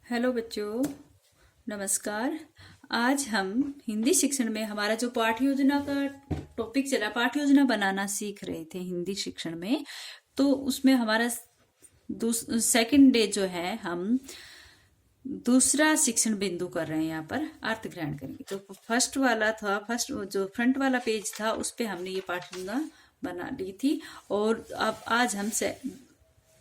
Hello बच्चों, नमस्कार। आज हम हिंदी शिक्षण में हमारा जो पाठ्य योजना का टॉपिक चला, पाठ्य योजना बनाना सीख रहे थे हिंदी शिक्षण में। तो उसमें हमारा सेकंड डे जो है, हम दूसरा शिक्षण बिंदु कर रहे हैं। यहाँ पर अर्थ ग्रहण करेंगे। तो फर्स्ट वाला था, फर्स्ट जो फ्रंट वाला पेज था उस पे हमने ये पाठ्य योजना बना ली थी। और अब आज हम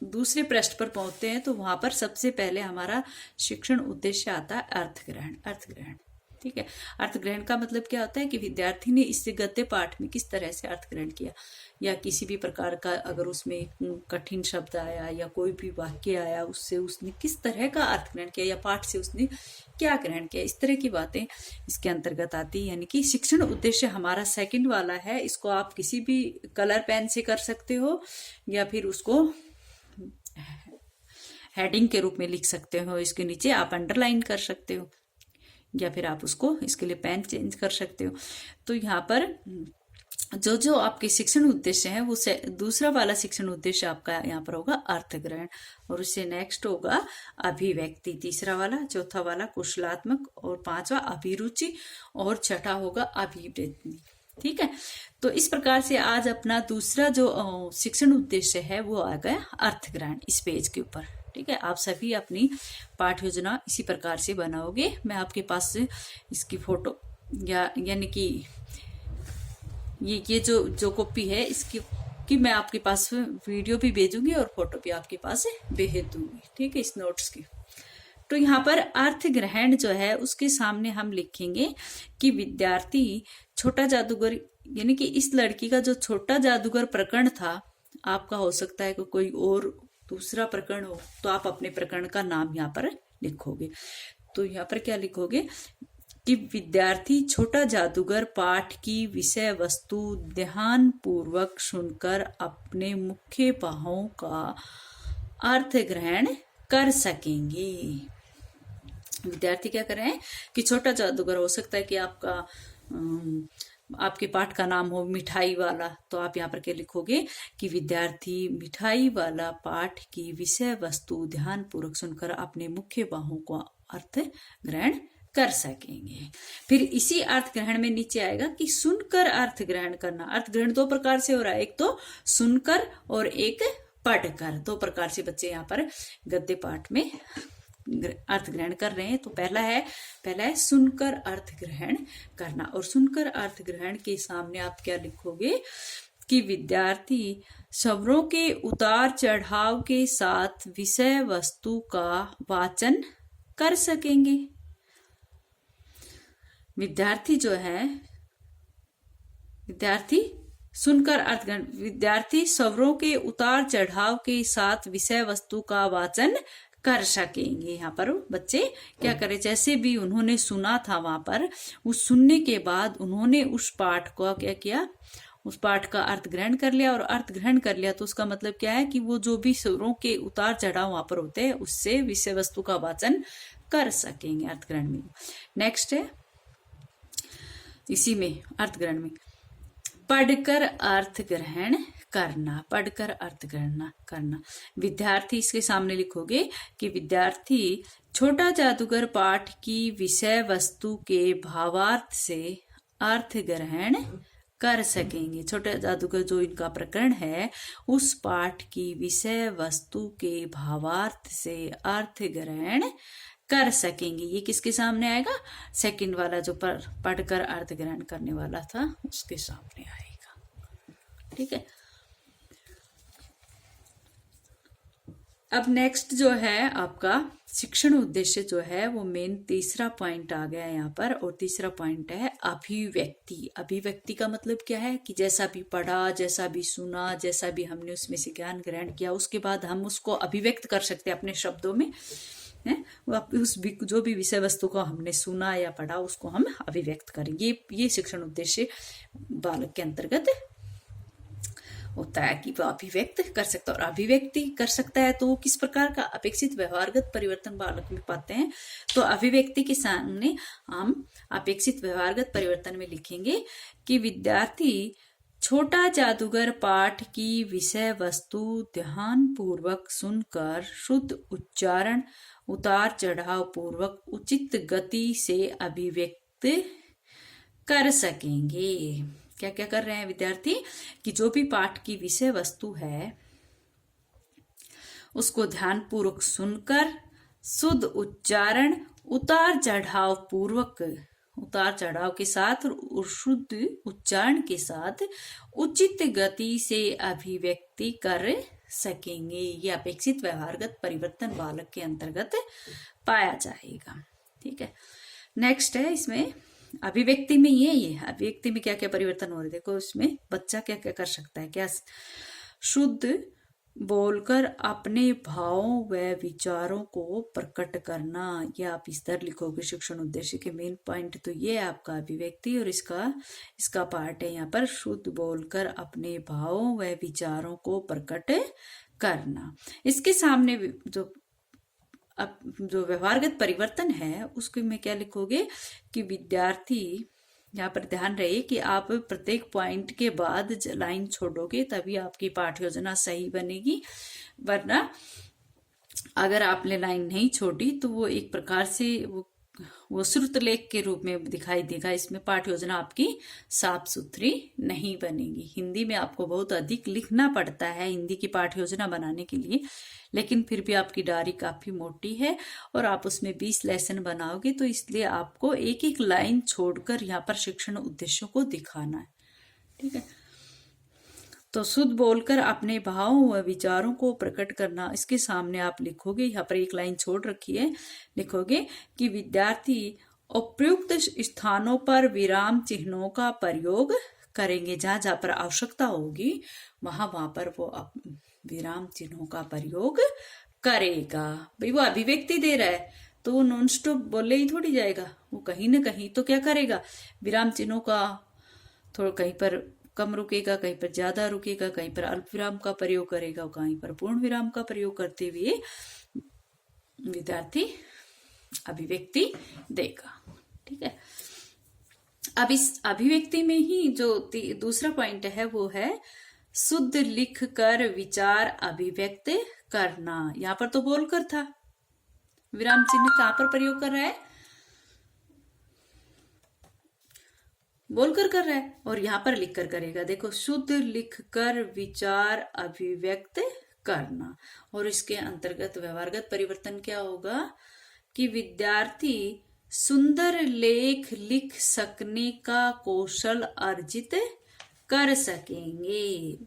दूसरे पृष्ठ पर पहुंचते हैं। तो वहां पर सबसे पहले हमारा शिक्षण उद्देश्य आता है अर्थ ग्रहण। अर्थ ग्रहण, ठीक है। अर्थ ग्रहण का मतलब क्या होता है कि विद्यार्थी ने इस गद्य पाठ में किस तरह से अर्थ ग्रहण किया, या किसी भी प्रकार का अगर उसमें कठिन शब्द आया या कोई भी वाक्य आया, उससे उसने किस तरह का अर्थ ग्रहण किया, या पाठ से उसने क्या ग्रहण किया, इस तरह की बातें इसके अंतर्गत आती है। यानी कि शिक्षण उद्देश्य हमारा सेकंड वाला है। इसको आप किसी भी कलर पेन से कर सकते हो, या फिर उसको हेडिंग के रूप में लिख सकते हो। इसके नीचे आप अंडरलाइन कर सकते हो, या फिर आप उसको इसके लिए पेन चेंज कर सकते हो। तो यहाँ पर जो जो आपके शिक्षण उद्देश्य है, वो दूसरा वाला शिक्षण उद्देश्य आपका यहाँ पर होगा अर्थ ग्रहण, और उससे नेक्स्ट होगा अभिव्यक्ति, तीसरा वाला, चौथा वाला कुशलात्मक, और पांचवा अभिरुचि, और छठा होगा अभिवृद्धि। ठीक है। तो इस प्रकार से आज अपना दूसरा जो शिक्षण उद्देश्य है वो आ गया अर्थ ग्रहण इस पेज के ऊपर। ठीक है। आप सभी अपनी पाठ्य योजना इसी प्रकार से बनाओगे। मैं आपके पास से इसकी फोटो यानी कि ये जो कॉपी है इसकी कि मैं आपके पास वीडियो भी भेजूंगी और फोटो भी आपके पास भेज दूंगी। ठीक है, इस नोट्स की। तो यहाँ पर अर्थ ग्रहण जो है उसके सामने हम लिखेंगे कि विद्यार्थी छोटा जादूगर, यानी कि इस लड़की का जो छोटा जादूगर प्रकरण था, आपका हो सकता है कि कोई और दूसरा प्रकरण हो, तो आप अपने प्रकरण का नाम यहाँ पर लिखोगे। तो यहाँ पर क्या लिखोगे कि विद्यार्थी छोटा जादूगर पाठ की विषय वस्तु ध्यान पूर्वक सुनकर अपने मुख्य भावों का अर्थ ग्रहण कर सकेंगे। विद्यार्थी क्या कर रहे हैं कि छोटा जादूगर, हो सकता है कि आपके पाठ का नाम हो मिठाई वाला, तो आप यहाँ पर क्या लिखोगे कि विद्यार्थी मिठाई वाला पाठ की विषय वस्तु ध्यान पूर्वक सुनकर अपने मुख्य बाहों को अर्थ ग्रहण कर सकेंगे। फिर इसी अर्थ ग्रहण में नीचे आएगा कि सुनकर अर्थ ग्रहण करना। अर्थ ग्रहण दो प्रकार से हो रहा है, एक तो सुनकर और एक पढ़कर। दो प्रकार से बच्चे यहाँ पर गद्य पाठ में अर्थ ग्रहण कर रहे हैं। तो पहला है सुनकर अर्थ ग्रहण करना। और सुनकर अर्थ ग्रहण के सामने आप क्या लिखोगे कि विद्यार्थी शब्दों के उतार चढ़ाव के साथ विषय वस्तु का वाचन कर सकेंगे। विद्यार्थी जो है, विद्यार्थी सुनकर अर्थ ग्रहण, विद्यार्थी शब्दों के उतार चढ़ाव के साथ विषय वस्तु का वाचन कर सकेंगे। यहाँ पर बच्चे क्या करें, जैसे भी उन्होंने सुना था वहां पर, उस सुनने के बाद उन्होंने उस पाठ को क्या किया, उस पाठ का अर्थ ग्रहण कर लिया। और अर्थ ग्रहण कर लिया तो उसका मतलब क्या है कि वो जो भी स्वरों के उतार चढ़ाव वहां पर होते हैं उससे विषय वस्तु का वाचन कर सकेंगे अर्थ ग्रहण में। नेक्स्ट है इसी में अर्थ ग्रहण में पढ़कर अर्थ ग्रहण करना। पढ़कर अर्थ ग्रहण करना। विद्यार्थी, इसके सामने लिखोगे कि विद्यार्थी छोटा जादूगर पाठ की विषय वस्तु के भावार्थ से अर्थ ग्रहण कर सकेंगे। छोटा जादूगर जो इनका प्रकरण है, उस पाठ की विषय वस्तु के भावार्थ से अर्थ ग्रहण कर सकेंगे। ये किसके सामने आएगा, सेकंड वाला जो पढ़कर अर्थ ग्रहण करने वाला था उसके सामने आएगा। ठीक है। अब नेक्स्ट जो है आपका शिक्षण उद्देश्य जो है वो मेन तीसरा पॉइंट आ गया यहाँ पर। और तीसरा पॉइंट है अभिव्यक्ति। अभिव्यक्ति का मतलब क्या है कि जैसा भी पढ़ा, जैसा भी सुना, जैसा भी हमने उसमें से ज्ञान ग्रहण किया, उसके बाद हम उसको अभिव्यक्त कर सकते हैं अपने शब्दों में। उस जो भी विषय वस्तु को हमने सुना या पढ़ा उसको हम अभिव्यक्त करेंगे। ये शिक्षण उद्देश्य बालक के अंतर्गत होता है कि वह अभिव्यक्त कर सकता है। और अभिव्यक्ति कर सकता है तो किस प्रकार का अपेक्षित व्यवहारगत परिवर्तन बालक में पाते हैं। तो अभिव्यक्ति के सामने हम अपेक्षित व्यवहारगत परिवर्तन में लिखेंगे कि विद्यार्थी छोटा जादूगर पाठ की विषय वस्तु ध्यान पूर्वक सुनकर शुद्ध उच्चारण, उतार चढ़ाव पूर्वक उचित गति से अभिव्यक्त कर सकेंगे। क्या क्या कर रहे हैं विद्यार्थी कि जो भी पाठ की विषय वस्तु है उसको ध्यान पूर्वक सुनकर शुद्ध उच्चारण, उतार चढ़ाव के साथ और शुद्ध उच्चारण के साथ उचित गति से अभिव्यक्ति कर सकेंगे। ये अपेक्षित व्यवहारगत परिवर्तन बालक के अंतर्गत पाया जाएगा। ठीक है, नेक्स्ट है इसमें अभिव्यक्ति में ये अभिव्यक्ति में क्या क्या परिवर्तन हो रहे, देखो इसमें बच्चा क्या क्या कर सकता है। क्या शुद्ध बोलकर अपने भावों व विचारों को प्रकट करना, या आप इस तरह लिखोगे शिक्षण उद्देश्य के मेन पॉइंट तो ये है आपका अभिव्यक्ति, और इसका पार्ट है यहाँ पर शुद्ध बोलकर अपने भावों व विचारों को प्रकट करना। इसके सामने जो व्यवहारगत परिवर्तन है उसको में क्या लिखोगे कि विद्यार्थी, यहाँ पर ध्यान रहे कि आप प्रत्येक पॉइंट के बाद लाइन छोड़ोगे तभी आपकी पाठ योजना सही बनेगी, वरना अगर आपने लाइन नहीं छोड़ी तो वो एक प्रकार से वो श्रुतलेख के रूप में दिखाई देगा। इसमें पाठ योजना आपकी साफ सुथरी नहीं बनेगी। हिंदी में आपको बहुत अधिक लिखना पड़ता है हिंदी की पाठ योजना बनाने के लिए, लेकिन फिर भी आपकी डायरी काफी मोटी है और आप उसमें 20 लेसन बनाओगे, तो इसलिए आपको एक एक लाइन छोड़कर यहाँ पर शिक्षण उद्देश्यों को दिखाना है। ठीक है, तो शुद्ध बोलकर अपने भावों व विचारों को प्रकट करना, इसके सामने आप लिखोगे, यहाँ पर एक लाइन छोड़ रखी है, लिखोगे कि विद्यार्थी उपयुक्त स्थानों पर विराम चिन्हों का प्रयोग करेंगे। जहां जहां पर आवश्यकता होगी वहां पर वो विराम चिन्हों का प्रयोग करेगा। भाई वो अभिव्यक्ति दे रहा है तो वो नॉन स्टॉप बोले ही थोड़ी जाएगा, वो कहीं ना कहीं तो क्या करेगा, विराम चिन्हों का थोड़ा कहीं पर कम रुकेगा, कहीं पर ज्यादा रुकेगा, कहीं पर अल्प विराम का प्रयोग करेगा, कहीं पर पूर्ण विराम का प्रयोग करते हुए विद्यार्थी अभिव्यक्ति देगा। ठीक है, अब इस अभिव्यक्ति में ही जो दूसरा पॉइंट है वो है शुद्ध लिख कर विचार अभिव्यक्त करना। यहां पर तो बोलकर था, विराम चिन्ह कहां पर प्रयोग कर रहा है, बोलकर कर रहा है, और यहां पर लिख कर करेगा। देखो, शुद्ध लिख कर विचार अभिव्यक्त करना, और इसके अंतर्गत व्यवहारगत परिवर्तन क्या होगा कि विद्यार्थी सुंदर लेख लिख सकने का कौशल अर्जित कर सकेंगे।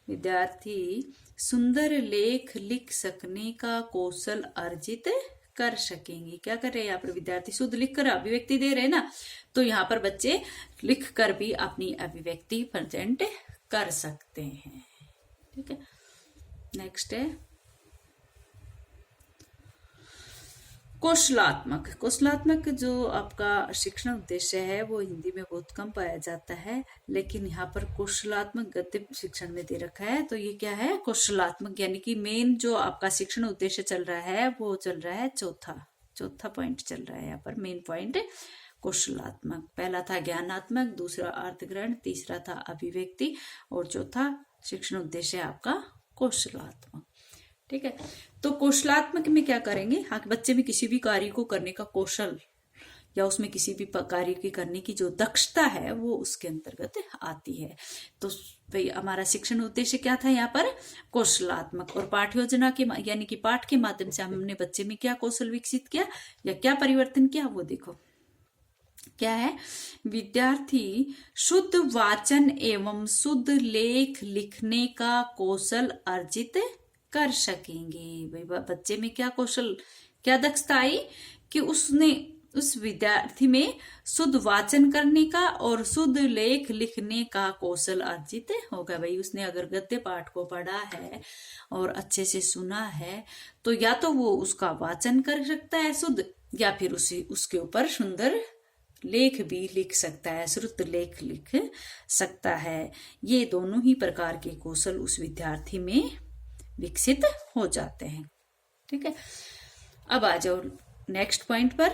विद्यार्थी सुंदर लेख लिख सकने का कौशल अर्जित कर सकेंगे। क्या कर रहे हैं यहाँ पर विद्यार्थी, शुद्ध लिख कर अभिव्यक्ति दे रहे हैं ना, तो यहाँ पर बच्चे लिख कर भी अपनी अभिव्यक्ति प्रेजेंट कर सकते हैं। ठीक है, नेक्स्ट है कौशलात्मक जो आपका शिक्षण उद्देश्य है वो हिंदी में बहुत कम पाया जाता है, लेकिन यहाँ पर कौशलात्मक गद्य शिक्षण में दे रखा है। तो ये क्या है, कौशलात्मक, यानी कि मेन जो आपका शिक्षण उद्देश्य चल रहा है वो चल रहा है चौथा पॉइंट चल रहा है यहाँ पर, मेन पॉइंट कौशलात्मक। पहला था ज्ञानात्मक, दूसरा अर्थग्रहण, तीसरा था अभिव्यक्ति, और चौथा शिक्षण उद्देश्य आपका कौशलात्मक। ठीक है, तो कौशलात्मक में क्या करेंगे, हाँ, बच्चे में किसी भी कार्य को करने का कौशल या उसमें किसी भी कार्य की करने की जो दक्षता है वो उसके अंतर्गत आती है। तो भाई हमारा शिक्षण उद्देश्य क्या था यहाँ पर, कौशलात्मक, और पाठ योजना के यानी कि पाठ के माध्यम से हमने बच्चे में क्या कौशल विकसित किया या क्या परिवर्तन किया वो देखो। क्या है, विद्यार्थी शुद्ध वाचन एवं शुद्ध लेख लिखने का कौशल अर्जित कर सकेंगे। बच्चे में क्या कौशल, क्या दक्षता आई कि उसने उस विद्यार्थी में शुद्ध वाचन करने का और शुद्ध लेख लिखने का कौशल अर्जित होगा। भाई उसने अगर गद्य पाठ को पढ़ा है और अच्छे से सुना है तो या तो वो उसका वाचन कर सकता है शुद्ध, या फिर उसके ऊपर सुंदर लेख भी लिख सकता है, श्रुत लेख लिख सकता है। ये दोनों ही प्रकार के कौशल उस विद्यार्थी में विकसित हो जाते हैं। ठीक है, अब आ जाओ नेक्स्ट पॉइंट पर,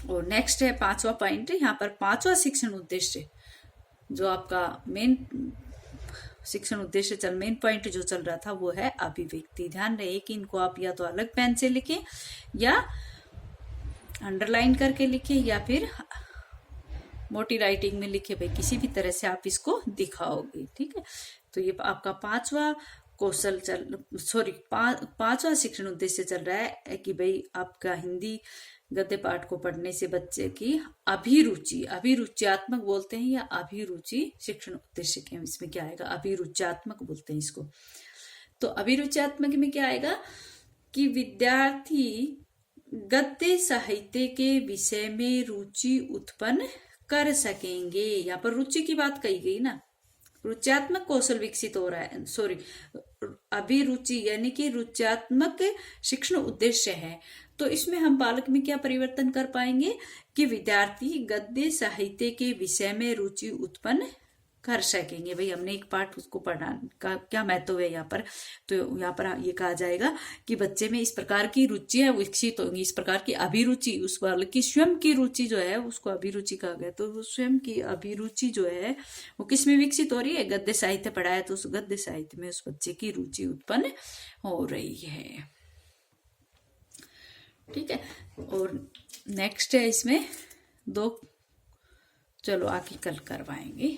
और नेक्स्ट है 5वां पॉइंट। यहाँ पर 5वां शिक्षण उद्देश्य जो आपका मेन शिक्षण उद्देश्य मेन पॉइंट जो चल रहा था वो है अभिव्यक्ति। ध्यान रहे कि इनको आप या तो अलग पेन से लिखें या अंडरलाइन करके लिखें या फिर मोटी राइटिंग में लिखे, भाई किसी भी तरह से आप इसको दिखाओगे। ठीक है, तो ये आपका पांचवा शिक्षण उद्देश्य चल रहा है कि भाई आपका हिंदी गद्य पाठ को पढ़ने से बच्चे की अभिरुचियात्मक बोलते हैं या अभिरुचि शिक्षण उद्देश्य के इसमें क्या आएगा, अभिरुचियात्मक बोलते हैं इसको। तो अभिरुचियात्मक में क्या आएगा कि विद्यार्थी गद्य साहित्य के विषय में रुचि उत्पन्न कर सकेंगे। यहाँ पर रुचि की बात कही गई ना, रुचात्मक कौशल विकसित हो रहा है, सॉरी अभिरुचि यानी कि रुचात्मक शिक्षण उद्देश्य है। तो इसमें हम बालक में क्या परिवर्तन कर पाएंगे कि विद्यार्थी गद्य साहित्य के विषय में रुचि उत्पन्न कर सकेंगे। भाई हमने एक पाठ उसको पढ़ाने का क्या महत्व है यहाँ पर, तो यहाँ पर ये कहा जाएगा कि बच्चे में इस प्रकार की रुचियां विकसित होंगी, इस प्रकार की अभिरुचि, उस बालक की स्वयं की रुचि जो है उसको अभिरुचि कहा गया। तो स्वयं की अभिरुचि जो है वो किस में विकसित हो रही है, गद्य साहित्य पढ़ाया तो उस गद्य साहित्य में उस बच्चे की रुचि उत्पन्न हो रही है। ठीक है, और नेक्स्ट है इसमें 2, चलो आगे कल करवाएंगे।